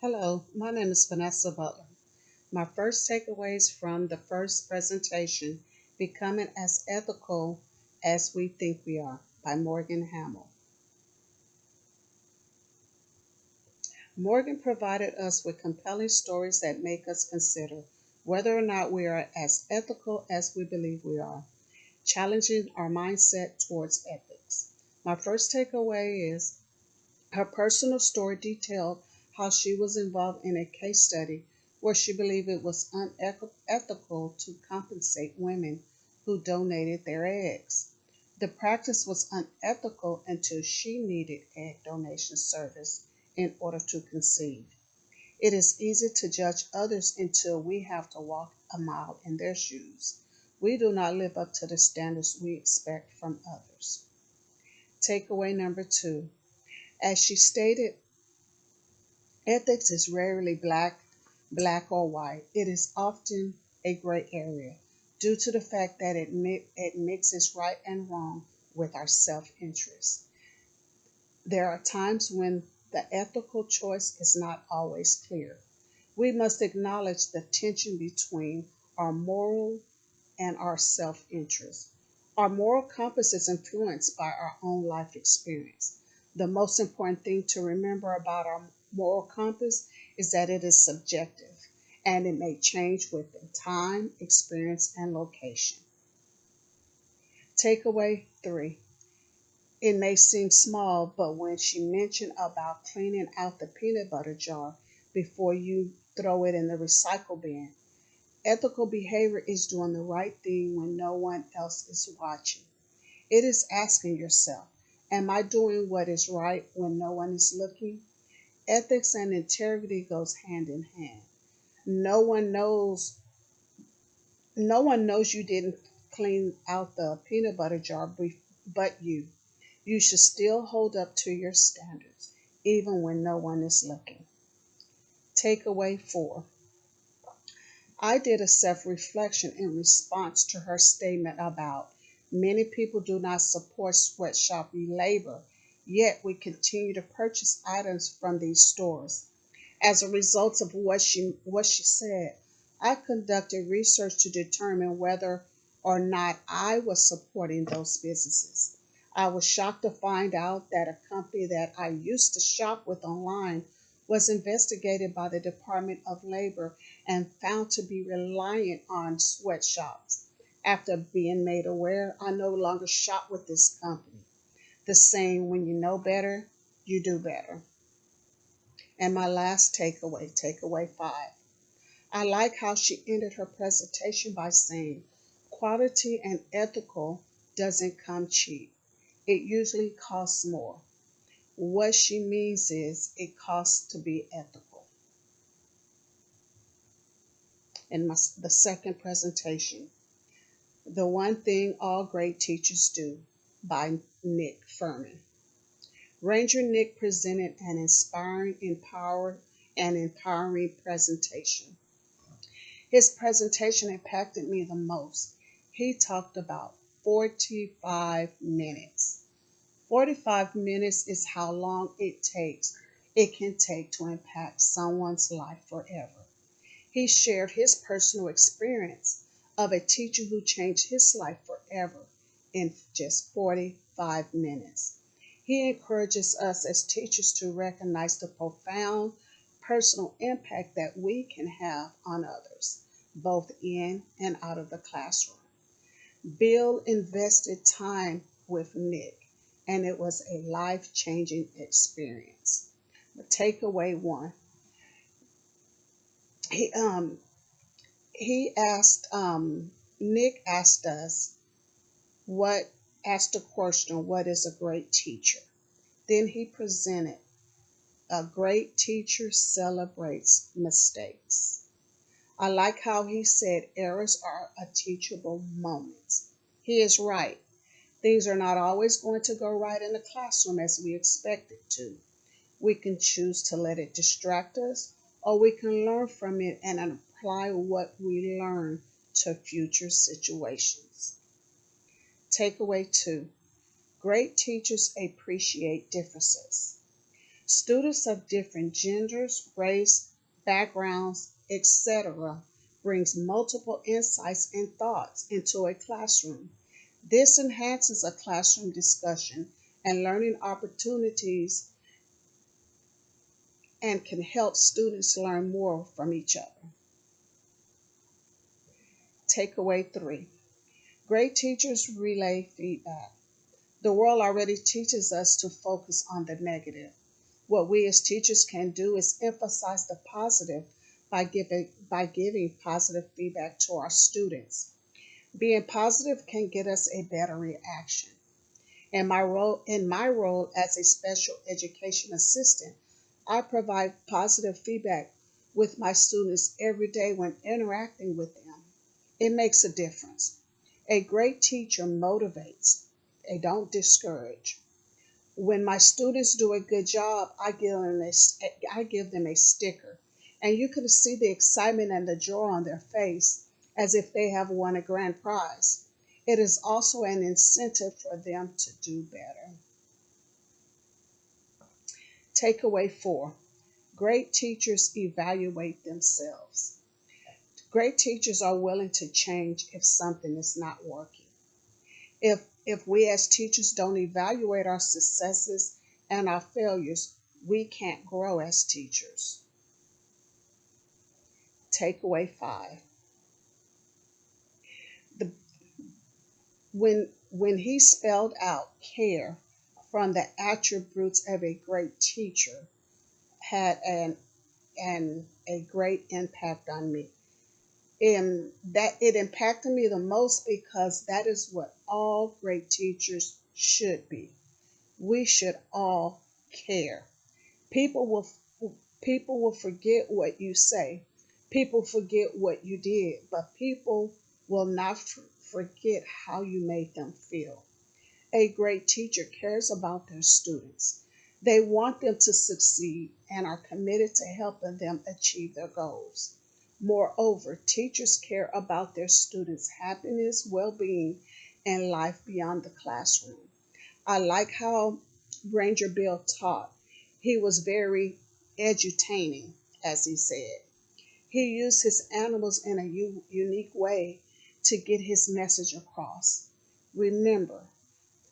Hello, my name is Vanessa Butler. My first takeaways from the first presentation, Becoming as Ethical as We Think We Are, by Morgan Hamill. Morgan provided us with compelling stories that make us consider whether or not we are as ethical as we believe we are, challenging our mindset towards ethics. My first takeaway is her personal story detailed how she was involved in a case study where she believed it was unethical to compensate women who donated their eggs. The practice was unethical until she needed egg donation service in order to conceive. It is easy to judge others until we have to walk a mile in their shoes. We do not live up to the standards we expect from others. Takeaway number two. As she stated, ethics is rarely black or white. It is often a gray area due to the fact that it mixes right and wrong with our self-interest. There are times when the ethical choice is not always clear. We must acknowledge the tension between our moral and our self-interest. Our moral compass is influenced by our own life experience. The most important thing to remember about our moral compass is that it is subjective and it may change with time, experience, and location. Takeaway three. It may seem small, but when she mentioned about cleaning out the peanut butter jar before you throw it in the recycle bin, ethical behavior is doing the right thing when no one else is watching. It is asking yourself, am I doing what is right when no one is looking? Ethics and integrity goes hand in hand. No one knows no one knows you didn't clean out the peanut butter jar but you. You should still hold up to your standards even when no one is looking. Takeaway 4. I did a self-reflection in response to her statement about many people do not support sweatshop labor, yet we continue to purchase items from these stores. As a result of what she said, I conducted research to determine whether or not I was supporting those businesses. I was shocked to find out that a company that I used to shop with online was investigated by the Department of Labor and found to be reliant on sweatshops. After being made aware, I no longer shop with this company. The saying, when you know better, you do better. And my last takeaway, takeaway 5. I like how she ended her presentation by saying, quality and ethical doesn't come cheap. It usually costs more. What she means is it costs to be ethical. In the second presentation, The One Thing All Great Teachers Do, by Nick Furman. Ranger Nick presented an empowering presentation. His presentation impacted me the most. He talked about 45 minutes. 45 minutes is how long it can take to impact someone's life forever. He shared his personal experience of a teacher who changed his life forever in just 45 minutes. He encourages us as teachers to recognize the profound personal impact that we can have on others, both in and out of the classroom. Bill invested time with Nick, and it was a life changing experience. Takeaway 1. He, um, Nick what, asked the question, what is a great teacher? Then he presented, a great teacher celebrates mistakes. I like how he said errors are a teachable moment. He is right. Things are not always going to go right in the classroom as we expect it to. We can choose to let it distract us, or we can learn from it and apply what we learn to future situations. Takeaway 2. Great teachers appreciate differences. Students of different genders, race, backgrounds, etc. brings multiple insights and thoughts into a classroom. This enhances a classroom discussion and learning opportunities and can help students learn more from each other. Takeaway 3. Great teachers relay feedback. The world already teaches us to focus on the negative. What we as teachers can do is emphasize the positive by giving positive feedback to our students. Being positive can get us a better reaction. In my role as a special education assistant, I provide positive feedback with my students every day when interacting with them. It makes a difference. A great teacher motivates, they don't discourage. When my students do a good job, I give them a sticker. And you can see the excitement and the joy on their face as if they have won a grand prize. It is also an incentive for them to do better. Takeaway 4. Great teachers evaluate themselves. Great teachers are willing to change if something is not working. If we as teachers don't evaluate our successes and our failures, we can't grow as teachers. Takeaway 5. The, when he spelled out care from the attributes of a great teacher had a great impact on me. And that it impacted me the most because that is what all great teachers should be. We should all care. People will people will forget what you say. People forget what you did, but people will not forget how you made them feel. A great teacher cares about their students. They want them to succeed and are committed to helping them achieve their goals. Moreover, teachers care about their students' happiness, well being, and life beyond the classroom. I like how Ranger Bill taught. He was very edutaining, as he said. He used his animals in a unique way to get his message across. Remember,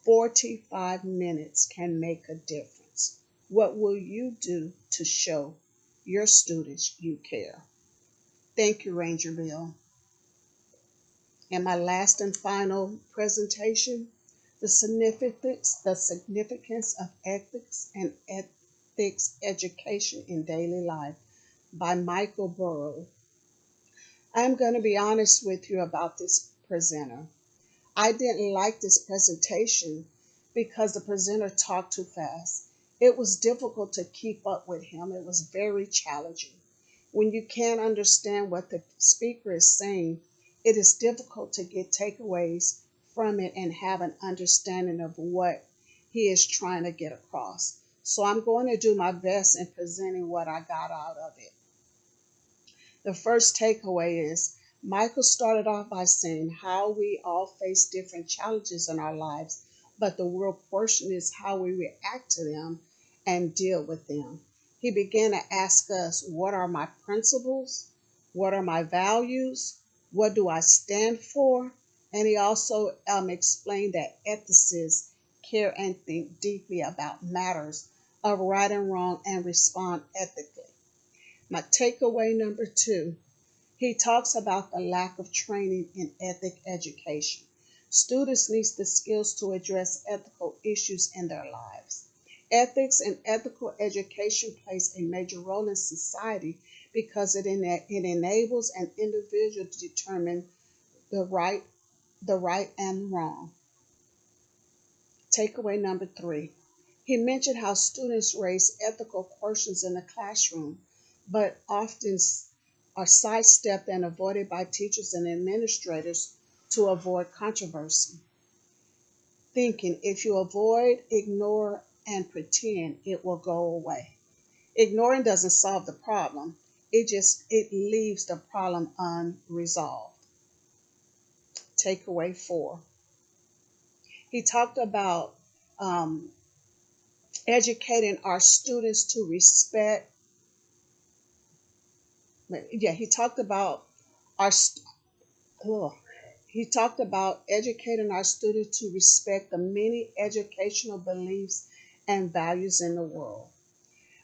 45 minutes can make a difference. What will you do to show your students you care? Thank you, Ranger Bill. And my last and final presentation, the significance of ethics and ethics education in daily life by Michael Burrow. I'm going to be honest with you about this presenter. I didn't like this presentation because the presenter talked too fast. It was difficult to keep up with him. It was very challenging. When you can't understand what the speaker is saying, it is difficult to get takeaways from it and have an understanding of what he is trying to get across. So I'm going to do my best in presenting what I got out of it. The first takeaway is Michael started off by saying how we all face different challenges in our lives, but the real portion is how we react to them and deal with them. He began to ask us, what are my principles? What are my values? What do I stand for? And he also explained that ethicists care and think deeply about matters of right and wrong and respond ethically. My takeaway number 2, he talks about the lack of training in ethic education. Students need the skills to address ethical issues in their lives. Ethics and ethical education plays a major role in society because it enables an individual to determine the right, the right and wrong. Takeaway number 3. He mentioned how students raise ethical questions in the classroom, but often are sidestepped and avoided by teachers and administrators to avoid controversy. Thinking if you avoid, ignore, and pretend, it will go away. Ignoring doesn't solve the problem. It leaves the problem unresolved. Takeaway 4. He talked about um, educating our students to respect. Yeah, he talked about our. Oh, he talked about educating our students to respect the many educational beliefs and values in the world.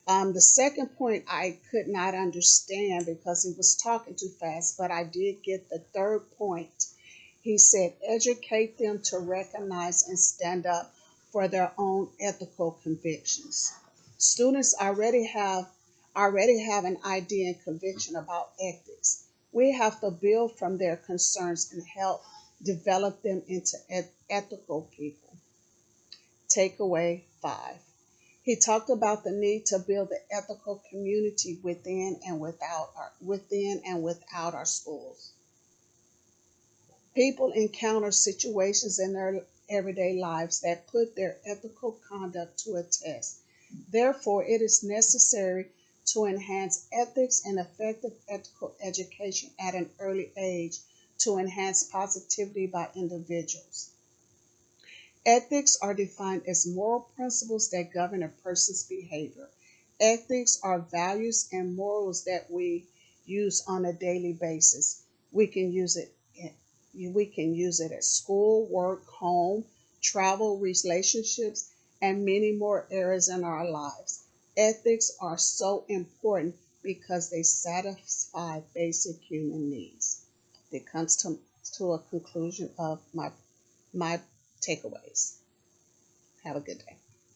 The second point I could not understand because he was talking too fast, but I did get the third point. He said, educate them to recognize and stand up for their own ethical convictions. Students already have an idea and conviction about ethics. We have to build from their concerns and help develop them into ethical people. Takeaway 5. He talked about the need to build the ethical community within and without our schools. People encounter situations in their everyday lives that put their ethical conduct to a test. Therefore, it is necessary to enhance ethics and effective ethical education at an early age to enhance positivity by individuals. Ethics are defined as moral principles that govern a person's behavior. Ethics are values and morals that we use on a daily basis. We can use it we can use it at school, work, home, travel, relationships, and many more areas in our lives. Ethics are so important because they satisfy basic human needs. It comes to a conclusion of my takeaways. Have a good day.